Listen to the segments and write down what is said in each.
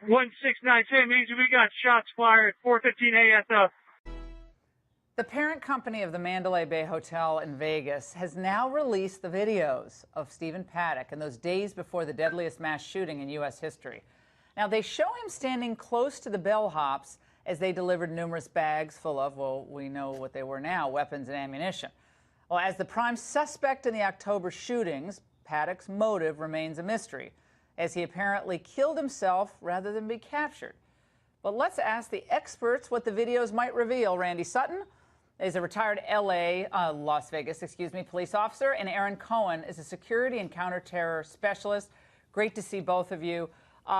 1692 means we got shots fired at 4:15 a.m. The parent company of the Mandalay Bay Hotel in Vegas has now released the videos of Stephen Paddock in those days before the deadliest mass shooting in U.S. history. Now, they show him standing close to the bellhops as they delivered numerous bags full of, well, we know what they were now, weapons and ammunition. Well, as the prime suspect in the October shootings, Paddock's motive remains a mystery, as he apparently killed himself rather than be captured. But let's ask the experts what the videos might reveal. Randy Sutton is a retired Las Vegas, police officer, and Aaron Cohen is a security and counterterror specialist. Great to see both of you.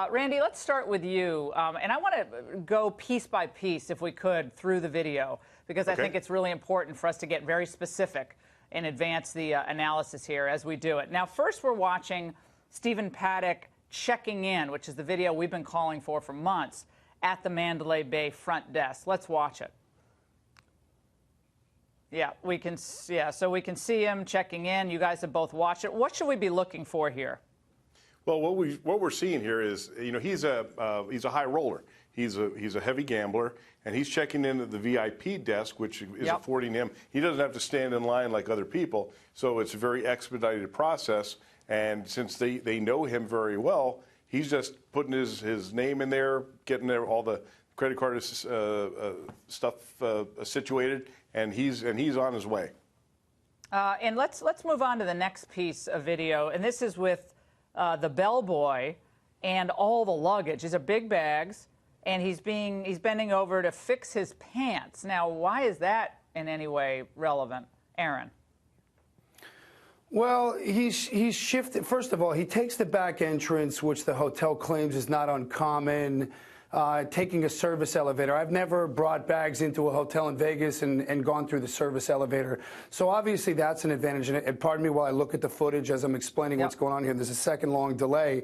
Randy, let's start with you. And I want to go piece by piece, if we could, through the video, because I think it's really important for us to get very specific and advance the analysis here as we do it. Now, first, we're watching Stephen Paddock checking in, which is the video we've been calling for months, at the Mandalay Bay front desk. Let's watch it. Yeah, so we can see him checking in. You guys have both watched it. What should we be looking for here? Well, what we're seeing here is, he's a high roller. He's a heavy gambler, and he's checking in at the VIP desk, which is affording him. He doesn't have to stand in line like other people, so it's a very expedited process. And since they know him very well, he's just putting his name in there, getting there all the credit card stuff situated, and he's on his way. And let's move on to the next piece of video, and this is with the bellboy and all the luggage. These are big bags, and he's bending over to fix his pants. Now, why is that in any way relevant, Aaron? Well, he's shifted. First of all, he takes the back entrance, which the hotel claims is not uncommon. Taking a service elevator. I've never brought bags into a hotel in Vegas and gone through the service elevator. So obviously that's an advantage. And pardon me while I look at the footage as I'm explaining what's going on here. There's a second-long delay.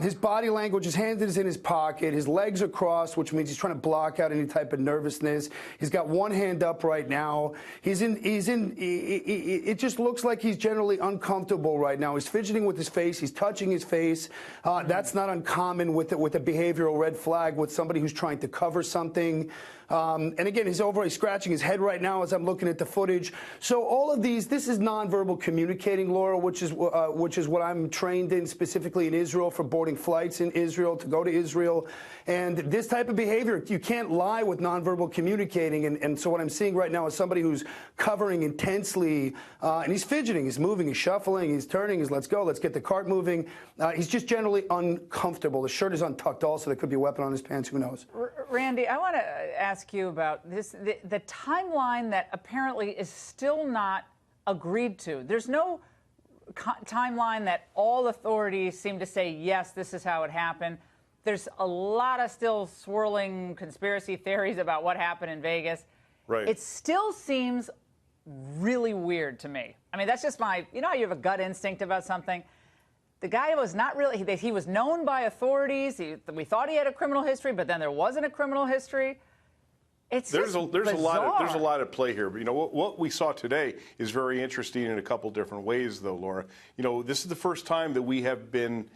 His body language, his hand is in his pocket. His legs are crossed, which means he's trying to block out any type of nervousness. He's got one hand up right now. It just looks like he's generally uncomfortable right now. He's fidgeting with his face. He's touching his face. That's not uncommon with a behavioral red flag with somebody who's trying to cover something. And again, he's scratching his head right now as I'm looking at the footage. So all of these, this is nonverbal communicating, Laura, which is what I'm trained in specifically in Israel for boarding flights in Israel to go to Israel. And this type of behavior, you can't lie with nonverbal communicating. And so what I'm seeing right now is somebody who's covering intensely, and he's fidgeting, he's moving, he's shuffling, he's turning, he's let's go, let's get the cart moving. He's just generally uncomfortable. The shirt is untucked also. There could be a weapon on his pants, who knows? Randy, I want to ask you about this, the timeline that apparently is still not agreed to. There's no timeline that all authorities seem to say, yes, this is how it happened. There's a lot of still swirling conspiracy theories about what happened in Vegas. Right. It still seems really weird to me. I mean, that's just how you have a gut instinct about something. The guy was not really, he was known by authorities. We thought he had a criminal history, but then there wasn't a criminal history. There's a lot at play here. But, what we saw today is very interesting in a couple different ways, though, Laura. This is the first time that we've been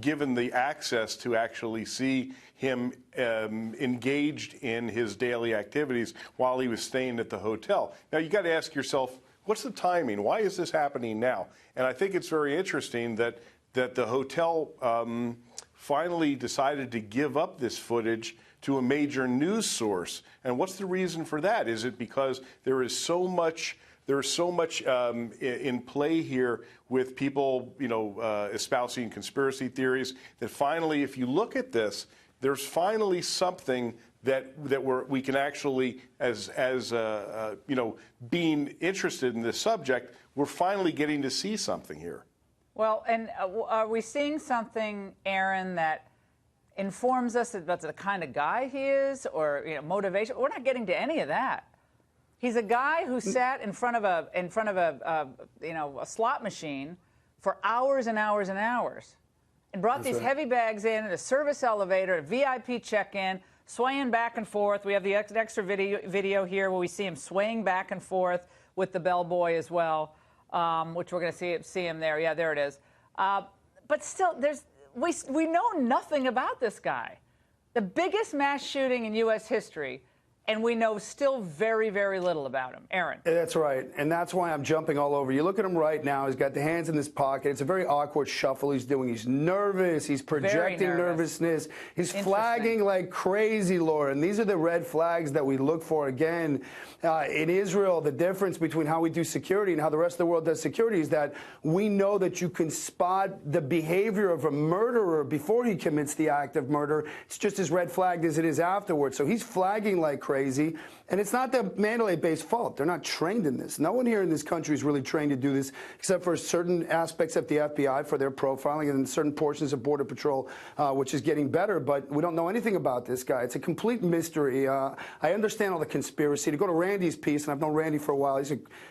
given the access to actually see him engaged in his daily activities while he was staying at the hotel. Now, you got to ask yourself, what's the timing? Why is this happening now? And I think it's very interesting that the hotel finally decided to give up this footage to a major news source. And what's the reason for that? Is it because there is so much in play here with people, espousing conspiracy theories, that finally, if you look at this, there's finally something that we can actually, as being interested in this subject, we're finally getting to see something here. Well, and are we seeing something, Aaron, that informs us about the kind of guy he is, or motivation? We're not getting to any of that. He's a guy who sat in front of a slot machine for hours and hours and hours, and brought these heavy bags in a service elevator, a VIP check-in, swaying back and forth. We have the extra video here where we see him swaying back and forth with the bellboy as well, which we're going to see him there. Yeah, there it is. But still, we know nothing about this guy. The biggest mass shooting in U.S. history, and we know still very, very little about him. Aaron. That's right, and that's why I'm jumping all over. You look at him right now. He's got the hands in his pocket. It's a very awkward shuffle he's doing. He's nervous. He's projecting nervousness. He's flagging like crazy, Laura. And these are the red flags that we look for. Again, in Israel, the difference between how we do security and how the rest of the world does security is that we know that you can spot the behavior of a murderer before he commits the act of murder. It's just as red flagged as it is afterwards. So he's flagging like crazy. And it's not the Mandalay-based fault. They're not trained in this. No one here in this country is really trained to do this, except for certain aspects of the FBI for their profiling and certain portions of Border Patrol, which is getting better. But we don't know anything about this guy. It's a complete mystery. I understand all the conspiracy. To go to Randy's piece, and I've known Randy for a while.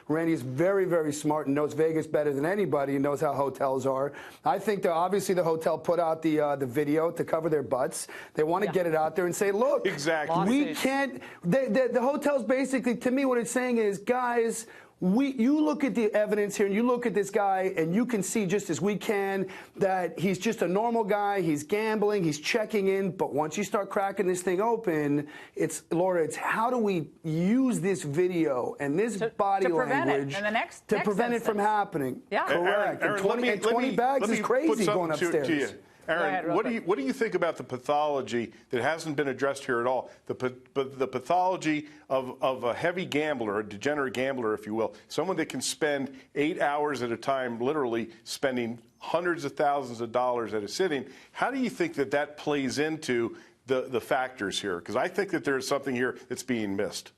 Randy is very, very smart and knows Vegas better than anybody and knows how hotels are. I think that obviously the hotel put out the video to cover their butts. They want to get it out there and say, look, exactly. We can't. The hotel's basically, to me, what it's saying is, guys, you look at the evidence here and you look at this guy and you can see just as we can that he's just a normal guy. He's gambling. He's checking in. But once you start cracking this thing open, Laura, it's how do we use this video and this body language to prevent it from happening? Yeah. Correct. Aaron, and 20 bags is crazy going upstairs. To you. Aaron, what do you think about the pathology that hasn't been addressed here at all? The pathology of a heavy gambler, a degenerate gambler, if you will, someone that can spend 8 hours at a time, literally spending hundreds of thousands of dollars at a sitting. How do you think that plays into the factors here? Because I think that there's something here that's being missed.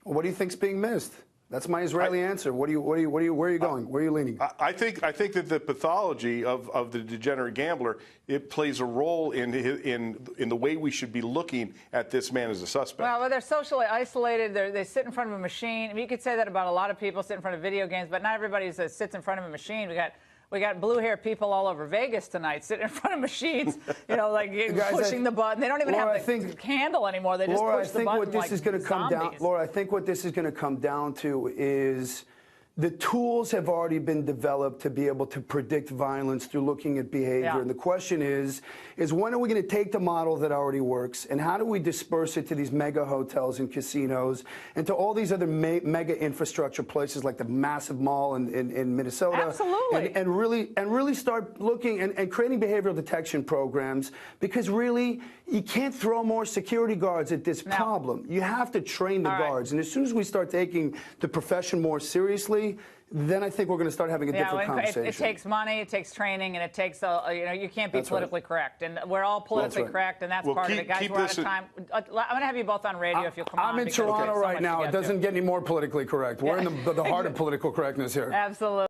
What do you think's being missed? That's my Israeli answer. Where are you going? Where are you leaning? I think that the pathology of the degenerate gambler, it plays a role in the way we should be looking at this man as a suspect. Well, they're socially isolated. They sit in front of a machine. I mean, you could say that about a lot of people sit in front of video games, but not everybody sits in front of a machine. We got blue-haired people all over Vegas tonight sitting in front of machines, like pushing the button. They don't even have the candle anymore. They just push the button like zombies. Laura, I think what this is going to come down to is the tools have already been developed to be able to predict violence through looking at behavior. Yeah. And the question is when are we going to take the model that already works and how do we disperse it to these mega hotels and casinos and to all these other mega infrastructure places like the massive mall in Minnesota? Absolutely. And really start looking and creating behavioral detection programs, because really you can't throw more security guards at this problem. You have to train the guards. And as soon as we start taking the profession more seriously, then I think we're going to start having a different conversation. It takes money, it takes training, and it takes you can't be politically correct, and we're all politically correct, and that's part of it. Guys, we're out of time. I'm going to have you both on radio if you'll come on. I'm in Toronto right now. It doesn't get any more politically correct. We're in the heart of political correctness here. Absolutely.